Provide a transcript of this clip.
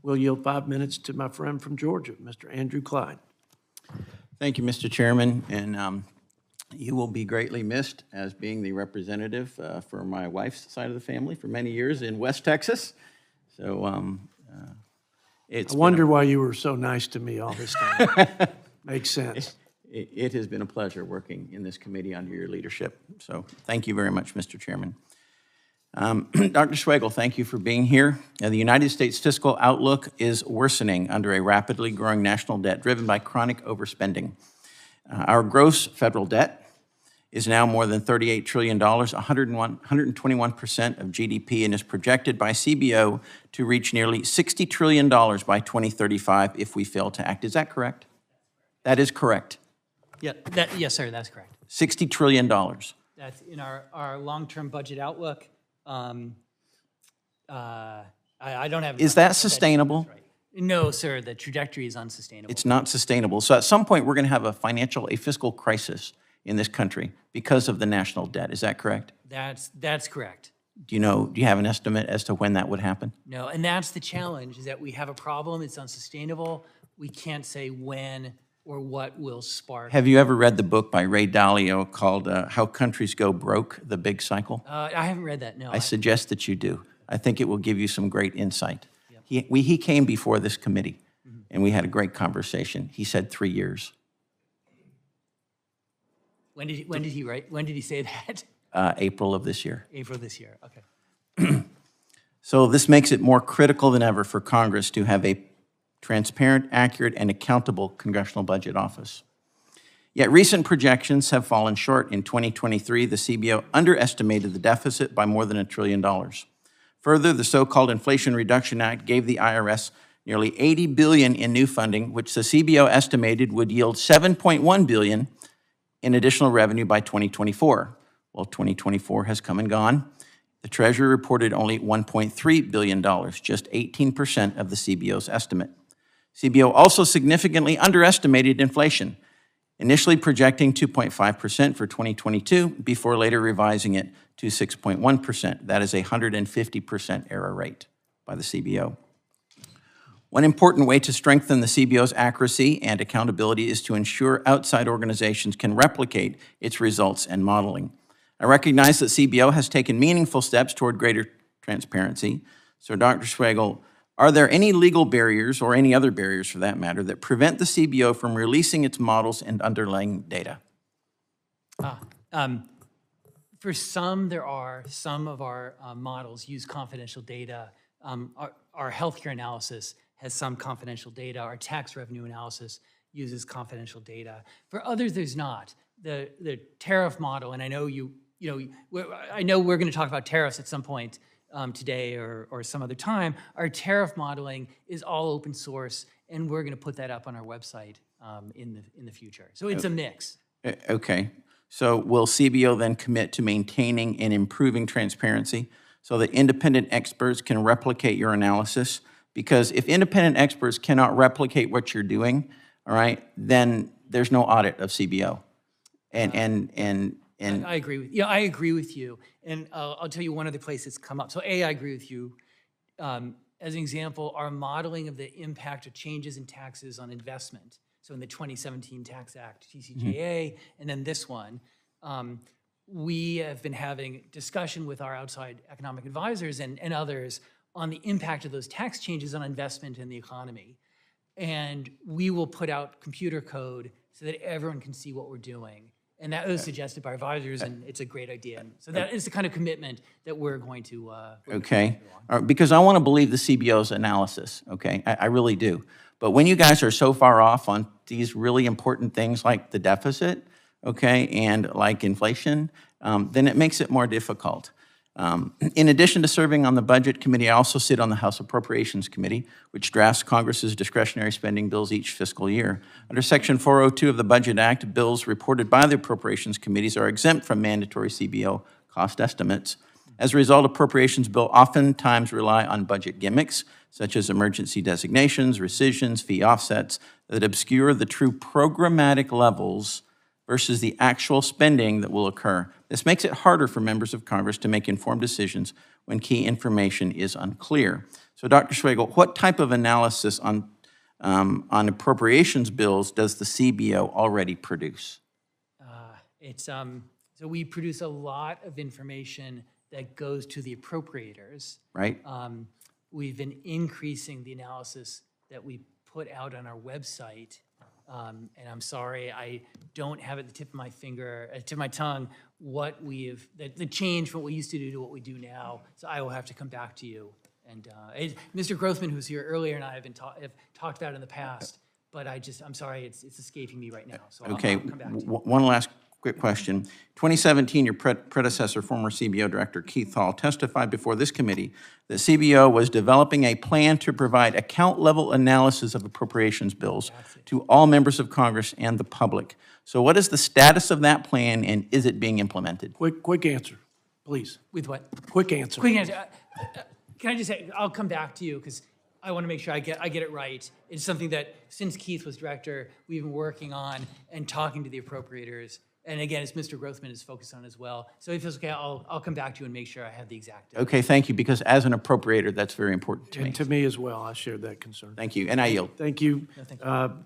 we'll yield 5 minutes to my friend from Georgia, Mr. Andrew Clyde. Thank you, Mr. Chairman, and you will be greatly missed as being the representative for my wife's side of the family for many years in West Texas. So I wonder why you were so nice to me all this time. Makes sense. It has been a pleasure working in this committee under your leadership. So thank you very much, Mr. Chairman. Dr. Swagel, thank you for being here. The United States fiscal outlook is worsening under a rapidly growing national debt driven by chronic overspending. Our gross federal debt is now more than $38 trillion, 121% of GDP, and is projected by CBO to reach nearly $60 trillion by 2035 if we fail to act. Is that correct? That is correct. Yeah, yes, sir, that's correct. $60 trillion. That's in our long-term budget outlook. I don't have. Is that sustainable? Right. No, sir, the trajectory is unsustainable. It's not sustainable. So at some point, we're going to have a fiscal crisis in this country because of the national debt. Is that correct? That's correct. Do you have an estimate as to when that would happen? No, and that's the challenge, is that we have a problem, it's unsustainable. We can't say when or what will spark. Have you ever read the book by Ray Dalio called How Countries Go Broke, The Big Cycle? I haven't read that, no. I suggest that you do. I think it will give you some great insight. Yep. He came before this committee, and we had a great conversation. He said 3 years. When did he say that? April of this year. April of this year, okay. So this makes it more critical than ever for Congress to have a transparent, accurate, and accountable Congressional Budget Office. Yet recent projections have fallen short. In 2023, the CBO underestimated the deficit by more than $1 trillion. Further, the so-called Inflation Reduction Act gave the IRS nearly $80 billion in new funding, which the CBO estimated would yield $7.1 billion in additional revenue by 2024. Well, 2024 has come and gone. The Treasury reported only $1.3 billion, just 18% of the CBO's estimate. CBO also significantly underestimated inflation, initially projecting 2.5% for 2022 before later revising it to 6.1%. That is a 150% error rate by the CBO. One important way to strengthen the CBO's accuracy and accountability is to ensure outside organizations can replicate its results and modeling. I recognize that CBO has taken meaningful steps toward greater transparency. So, Dr. Swagel, are there any legal barriers, or any other barriers for that matter, that prevent the CBO from releasing its models and underlying data? For some, there are. Some of our models use confidential data. Our healthcare analysis has some confidential data. Our tax revenue analysis uses confidential data. For others, there's not. The tariff model, and I know I know we're going to talk about tariffs at some point today or some other time. Our tariff modeling is all open source, and we're going to put that up on our website in the future. So it's a mix. Okay. So will CBO then commit to maintaining and improving transparency so that independent experts can replicate your analysis? Because if independent experts cannot replicate what you're doing, all right, then there's no audit of CBO. I agree with you. I agree with you. And I'll tell you one other place it's come up. So I agree with you. As an example, our modeling of the impact of changes in taxes on investment. So in the 2017 Tax Act, TCJA, and then this one, we have been having discussion with our outside economic advisors and others on the impact of those tax changes on investment in the economy. And we will put out computer code so that everyone can see what we're doing. And that was suggested by advisors, and it's a great idea. And so that is the kind of commitment that we're going to okay. Because I want to believe the CBO's analysis, okay? I really do. But when you guys are so far off on these really important things like the deficit, okay, and like inflation, then it makes it more difficult. In addition to serving on the Budget Committee, I also sit on the House Appropriations Committee, which drafts Congress's discretionary spending bills each fiscal year. Under Section 402 of the Budget Act, bills reported by the Appropriations Committees are exempt from mandatory CBO cost estimates. As a result, appropriations bills oftentimes rely on budget gimmicks, such as emergency designations, rescissions, fee offsets, that obscure the true programmatic levels versus the actual spending that will occur. This makes it harder for members of Congress to make informed decisions when key information is unclear. So Dr. Swagel, what type of analysis on appropriations bills does the CBO already produce? So we produce a lot of information that goes to the appropriators. Right? We've been increasing the analysis that we put out on our website. And I'm sorry, I don't have at the tip of my finger, tip of my tongue, what the change from what we used to do to what we do now. So I will have to come back to you. And Mr. Grothman, who's here earlier, and I have talked about it in the past, but I'm sorry, it's escaping me right now. So Okay, I'll come back to you. one last quick question. 2017, your predecessor, former CBO Director Keith Hall, testified before this committee that CBO was developing a plan to provide account-level analysis of appropriations bills to all members of Congress and the public. So what is the status of that plan, and is it being implemented? Quick answer, please. With what? Quick answer. Quick answer. Can I just say, I'll come back to you because I want to make sure I get it right. It's something that since Keith was director, we've been working on and talking to the appropriators. And again, it's Mr. Grothman is focused on as well. So if it's okay, I'll come back to you and make sure I have the exact. Okay, thank you, because as an appropriator, that's very important to me. And to me as well, I share that concern. Thank you, and I yield. Thank you. No, thank you.